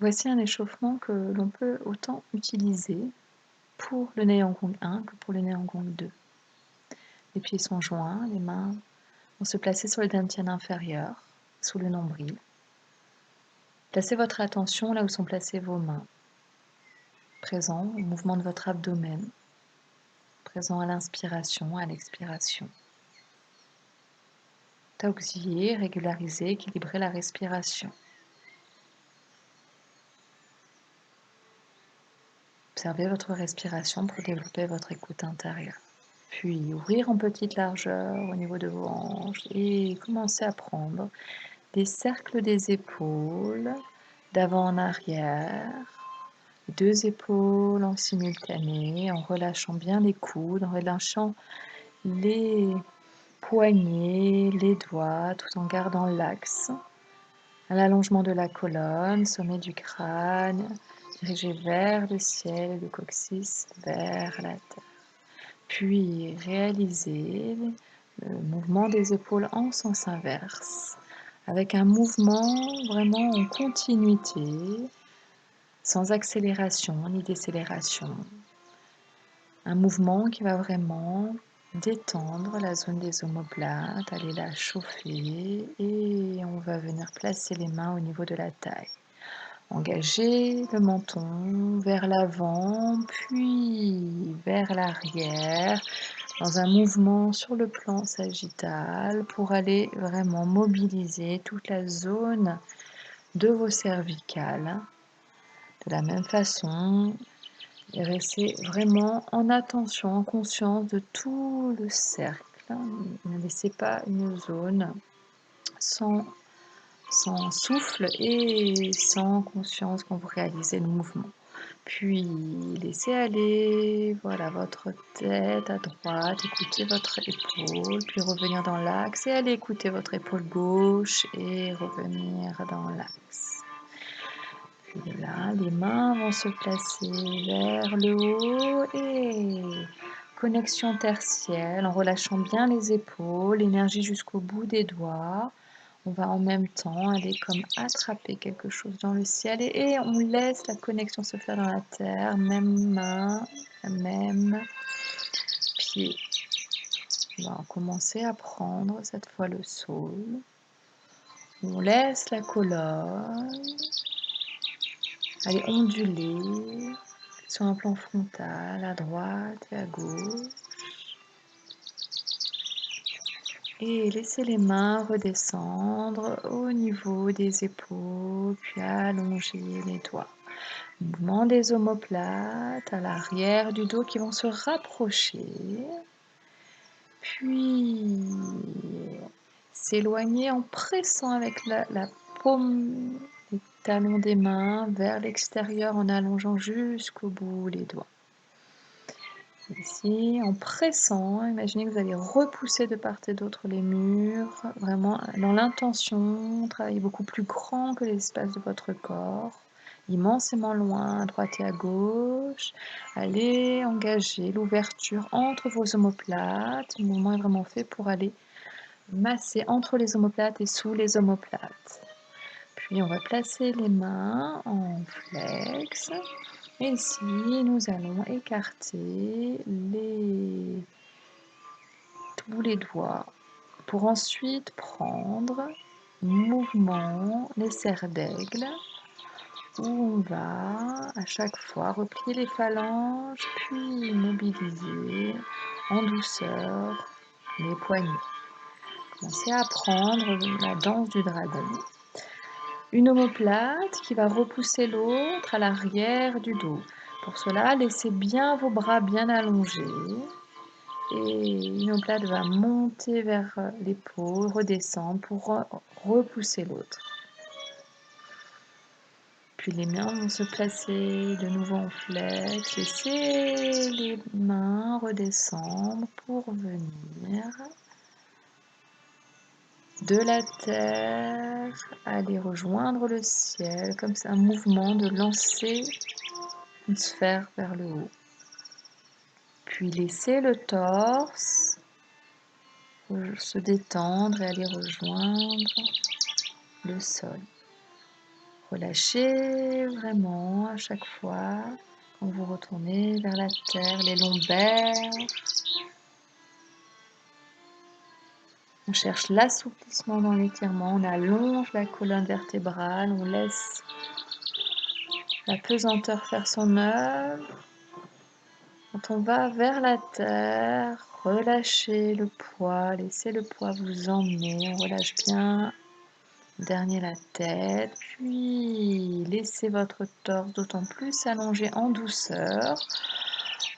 Voici un échauffement que l'on peut autant utiliser pour le Nihongon 1 que pour le Nihongon 2. Les pieds sont joints, les mains vont se placer sur le dantian inférieur, sous le nombril. Placez votre attention là où sont placées vos mains, présent au mouvement de votre abdomen, présent à l'inspiration, à l'expiration. Taoxier, régulariser, équilibrer la respiration. Observez votre respiration pour développer votre écoute intérieure. Puis ouvrir en petite largeur au niveau de vos hanches et commencer à prendre des cercles des épaules d'avant en arrière, les deux épaules en simultané, en relâchant bien les coudes, en relâchant les poignets, les doigts, tout en gardant l'axe. À l'allongement de la colonne, sommet du crâne, dirigé vers le ciel et le coccyx vers la terre. Puis réalisez le mouvement des épaules en sens inverse, avec un mouvement vraiment en continuité, sans accélération ni décélération. Un mouvement qui va vraiment détendre la zone des omoplates, aller la chauffer et on va venir placer les mains au niveau de la taille. Engagez le menton vers l'avant, puis vers l'arrière, dans un mouvement sur le plan sagittal pour aller vraiment mobiliser toute la zone de vos cervicales. De la même façon, restez vraiment en attention, en conscience de tout le cercle. Ne laissez pas une zone sans souffle et sans conscience quand vous réalisez le mouvement. Puis laissez aller, voilà, votre tête à droite, écoutez votre épaule, puis revenir dans l'axe et allez écouter votre épaule gauche et revenir dans l'axe. Puis là, les mains vont se placer vers le haut et connexion tertielle en relâchant bien les épaules, l'énergie jusqu'au bout des doigts. On va en même temps aller comme attraper quelque chose dans le ciel et on laisse la connexion se faire dans la terre, même main, même pied. On va commencer à prendre cette fois le sol. On laisse la colonne aller onduler sur un plan frontal, à droite et à gauche. Et laissez les mains redescendre au niveau des épaules, puis allonger les doigts. Mouvement des omoplates à l'arrière du dos qui vont se rapprocher, puis s'éloigner en pressant avec la paume, les talons des mains vers l'extérieur en allongeant jusqu'au bout les doigts. Ici, en pressant, imaginez que vous allez repousser de part et d'autre les murs, vraiment dans l'intention, travailler beaucoup plus grand que l'espace de votre corps, immensément loin, à droite et à gauche. Allez engager l'ouverture entre vos omoplates. Le mouvement est vraiment fait pour aller masser entre les omoplates et sous les omoplates. Puis on va placer les mains en flex. Et ici, nous allons écarter tous les doigts pour ensuite prendre mouvement les serres d'aigle où on va à chaque fois replier les phalanges puis mobiliser en douceur les poignets. Commencez à prendre la danse du dragon. Une omoplate qui va repousser l'autre à l'arrière du dos. Pour cela, laissez bien vos bras bien allongés et une omoplate va monter vers l'épaule, redescendre pour repousser l'autre. Puis les mains vont se placer de nouveau en flex. Laissez les mains redescendre pour venir de la terre, aller rejoindre le ciel, comme c'est un mouvement de lancer une sphère vers le haut. Puis laissez le torse se détendre et aller rejoindre le sol. Relâchez vraiment à chaque fois quand vous retournez vers la terre, les lombaires. On cherche l'assouplissement dans l'étirement, on allonge la colonne vertébrale, on laisse la pesanteur faire son œuvre. Quand on va vers la terre, relâchez le poids, laissez le poids vous emmener, on relâche bien. Dernier la tête, puis laissez votre torse d'autant plus s'allonger en douceur,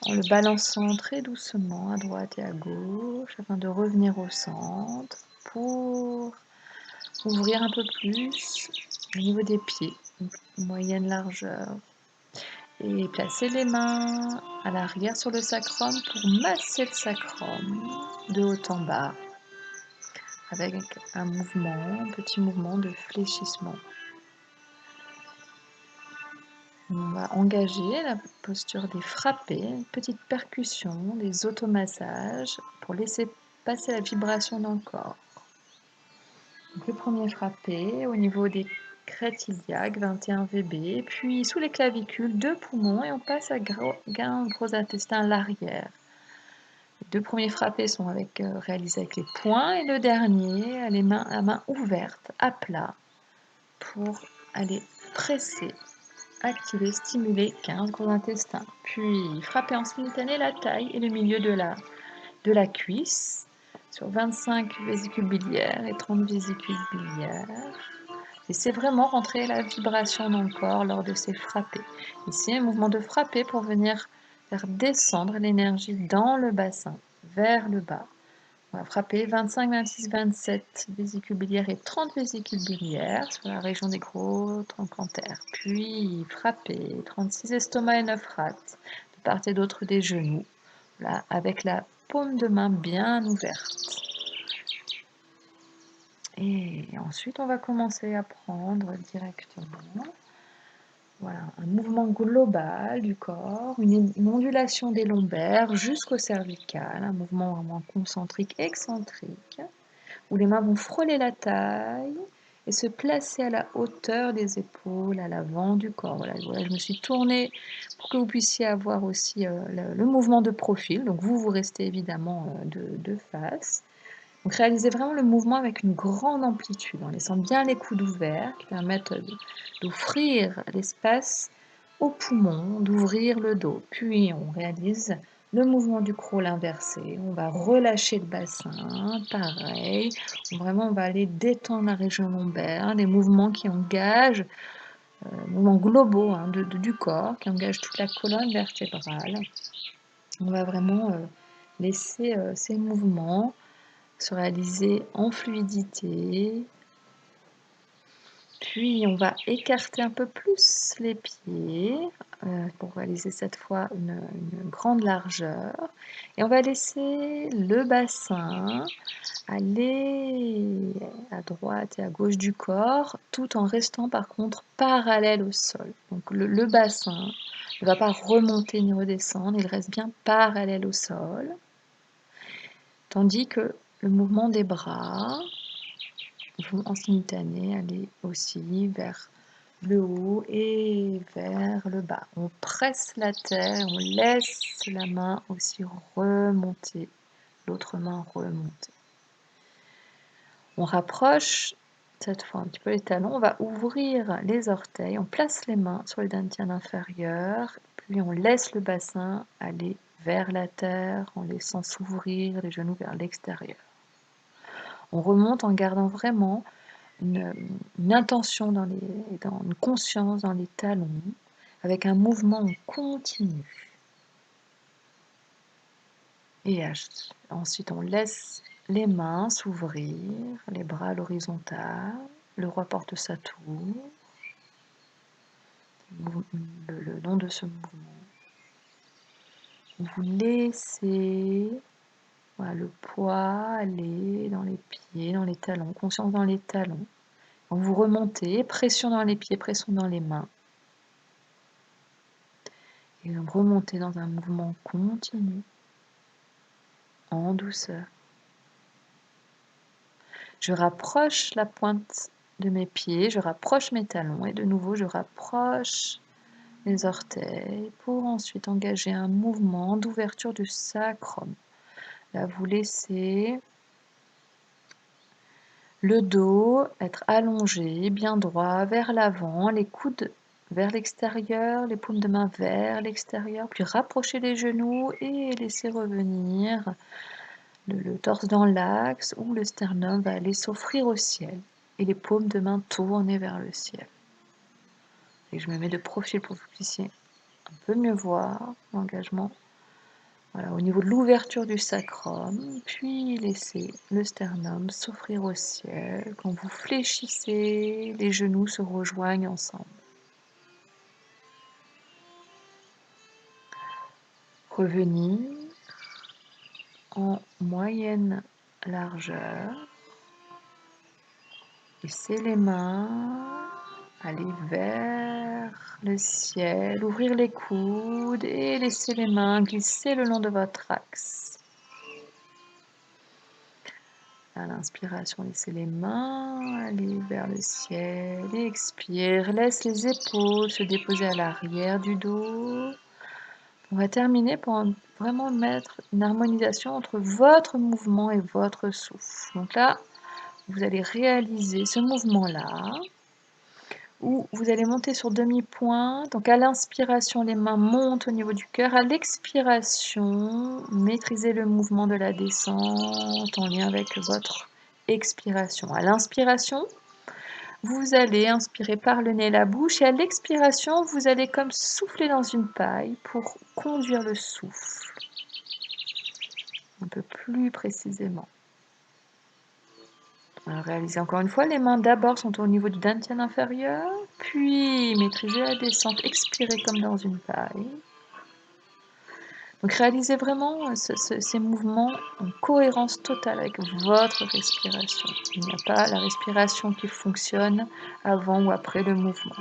en le balançant très doucement à droite et à gauche, afin de revenir au centre pour ouvrir un peu plus au niveau des pieds, moyenne largeur. Et placez les mains à l'arrière sur le sacrum pour masser le sacrum de haut en bas, avec un mouvement, un petit mouvement de fléchissement. On va engager la posture des frappés, une petite percussion, des automassages pour laisser passer la vibration dans le corps. Donc le premier frappé au niveau des crêtes iliaques, 21 VB, puis sous les clavicules, 2 poumons et on passe à gros intestin à l'arrière. Les 2 premiers frappés sont réalisés avec les poings et le dernier à la main ouverte, à plat, pour aller presser, activer, stimuler 15 gros intestins. Puis frapper en simultané la taille et le milieu de la cuisse sur 25 vésicules biliaires et 30 vésicules biliaires. Laissez vraiment rentrer la vibration dans le corps lors de ces frappés. Ici, un mouvement de frapper pour venir faire descendre l'énergie dans le bassin, vers le bas. On va frapper 25, 26, 27 vésicules biliaires et 30 vésicules biliaires sur la région des gros trochantères. Puis frapper 36 estomac et 9 rate de part et d'autre des genoux, là, avec la paume de main bien ouverte. Et ensuite, on va commencer à prendre directement un mouvement global du corps, une ondulation des lombaires jusqu'au cervical, un mouvement vraiment concentrique, excentrique, où les mains vont frôler la taille et se placer à la hauteur des épaules, à l'avant du corps. Voilà, je me suis tournée pour que vous puissiez avoir aussi le mouvement de profil. Donc vous restez évidemment de face. Donc réalisez vraiment le mouvement avec une grande amplitude, en laissant bien les coudes ouverts qui permettent d'offrir l'espace aux poumons, d'ouvrir le dos. Puis on réalise le mouvement du crawl inversé. On va relâcher le bassin, pareil. Vraiment, on va aller détendre la région lombaire, des mouvements qui engagent, mouvements globaux du corps, qui engagent toute la colonne vertébrale. On va vraiment laisser ces mouvements se réaliser en fluidité. Puis on va écarter un peu plus les pieds pour réaliser cette fois une grande largeur. Et on va laisser le bassin aller à droite et à gauche du corps, tout en restant par contre parallèle au sol. Donc le bassin ne va pas remonter ni redescendre, il reste bien parallèle au sol. Tandis que le mouvement des bras vont en simultané aller aussi vers le haut et vers le bas. On presse la terre, on laisse la main aussi remonter, l'autre main remonter. On rapproche cette fois un petit peu les talons, on va ouvrir les orteils, on place les mains sur les dantians inférieurs, puis on laisse le bassin aller vers la terre en laissant s'ouvrir les genoux vers l'extérieur. On remonte en gardant vraiment une intention, une conscience dans les talons, avec un mouvement continu. Et ensuite, on laisse les mains s'ouvrir, les bras à l'horizontale, le roi porte sa tour, le long de ce mouvement. Vous laissez le poids aller dans les pieds, dans les talons, conscience dans les talons. Donc vous remontez, pression dans les pieds, pression dans les mains. Et donc remontez dans un mouvement continu, en douceur. Je rapproche la pointe de mes pieds, je rapproche mes talons et de nouveau je rapproche les orteils pour ensuite engager un mouvement d'ouverture du sacrum. Là, vous laissez le dos être allongé, bien droit, vers l'avant, les coudes vers l'extérieur, les paumes de main vers l'extérieur, puis rapprochez les genoux et laissez revenir le torse dans l'axe où le sternum va aller s'offrir au ciel et les paumes de main tournées vers le ciel. Et je me mets de profil pour que vous puissiez un peu mieux voir l'engagement. Voilà, au niveau de l'ouverture du sacrum, puis laissez le sternum s'offrir au ciel. Quand vous fléchissez, les genoux se rejoignent ensemble. Revenir en moyenne largeur. Laissez les mains aller vers le ciel, ouvrir les coudes et laissez les mains glisser le long de votre axe. À l'inspiration, laissez les mains aller vers le ciel et expire. Laisse les épaules se déposer à l'arrière du dos. On va terminer par vraiment mettre une harmonisation entre votre mouvement et votre souffle. Donc là, vous allez réaliser ce mouvement-là où vous allez monter sur demi-pointe. Donc à l'inspiration, les mains montent au niveau du cœur. À l'expiration, maîtrisez le mouvement de la descente en lien avec votre expiration. À l'inspiration, vous allez inspirer par le nez et la bouche. Et à l'expiration, vous allez comme souffler dans une paille pour conduire le souffle un peu plus précisément. Réalisez encore une fois, les mains d'abord sont au niveau du dantian inférieur, puis maîtrisez la descente, expirez comme dans une paille. Donc réalisez vraiment ces mouvements en cohérence totale avec votre respiration. Il n'y a pas la respiration qui fonctionne avant ou après le mouvement.